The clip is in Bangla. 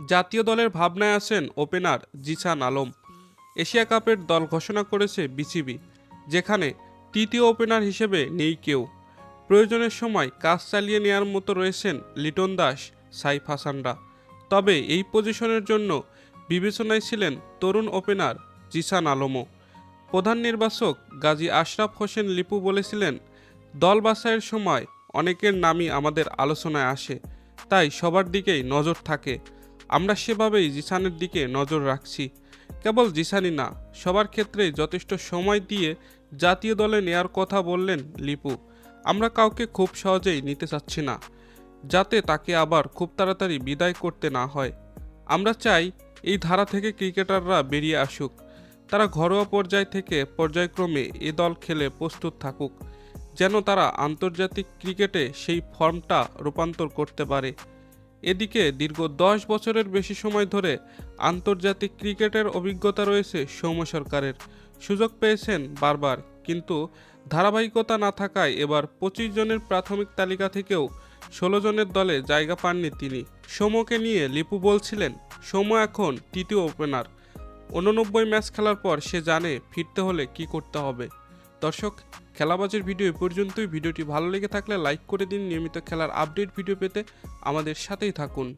জাতীয় দলের ভাবনায় আছেন ওপেনার জিসান আলম। এশিয়া কাপের দল ঘোষণা করেছে বিসিবি, যেখানে তৃতীয় ওপেনার হিসেবে নেই কেউ। প্রয়োজনের সময় কাজ চালিয়ে নেওয়ার মতো রয়েছেন লিটন দাস, সাইফ হাসানরা। তবে এই পজিশনের জন্য বিবেচনায় ছিলেন তরুণ ওপেনার জিসান আলমও। প্রধান নির্বাচক গাজী আশরাফ হোসেন লিপু বলেছিলেন, দল বাছাইয়ের সময় অনেকের নামই আমাদের আলোচনায় আসে, তাই সবার দিকেই নজর থাকে। আমরা সেভাবেই জিসানের দিকে নজর রাখছি। কেবল জিসানই না, সবার ক্ষেত্রেই যথেষ্ট সময় দিয়ে জাতীয় দলে নেয়ার কথা বললেন লিপু। আমরা কাউকে খুব সহজেই নিতে চাচ্ছি না, যাতে তাকে আবার খুব তাড়াতাড়ি বিদায় করতে না হয়। আমরা চাই এই ধারা থেকে ক্রিকেটাররা বেরিয়ে আসুক, তারা ঘরোয়া পর্যায় থেকে পর্যায়ক্রমে এ দল খেলে প্রস্তুত থাকুক, যেন তারা আন্তর্জাতিক ক্রিকেটে সেই ফর্মটা রূপান্তর করতে পারে। এদিকে দীর্ঘ 10 বছরের বেশি সময় ধরে আন্তর্জাতিক ক্রিকেটের অভিজ্ঞতা রয়েছে সৌম্য সরকারের। সুযোগ পেয়েছেন বারবার, কিন্তু ধারাবাহিকতা না থাকায় এবার 25 জনের প্রাথমিক তালিকা থেকেও 16 জনের দলে জায়গা পাননি তিনি। সৌম্যকে নিয়ে লিপু বলছিলেন, সৌম্য এখন তৃতীয় ওপেনার। 89 ম্যাচ খেলার পর সে জানে ফিরতে হলে কি করতে হবে। দর্শক, খেলাবাজের ভিডিও এ পর্যন্তই। ভিডিওটি ভালো লেগে থাকলে লাইক করে দিন। নিয়মিত খেলার আপডেট ভিডিও পেতে আমাদের সাথেই থাকুন।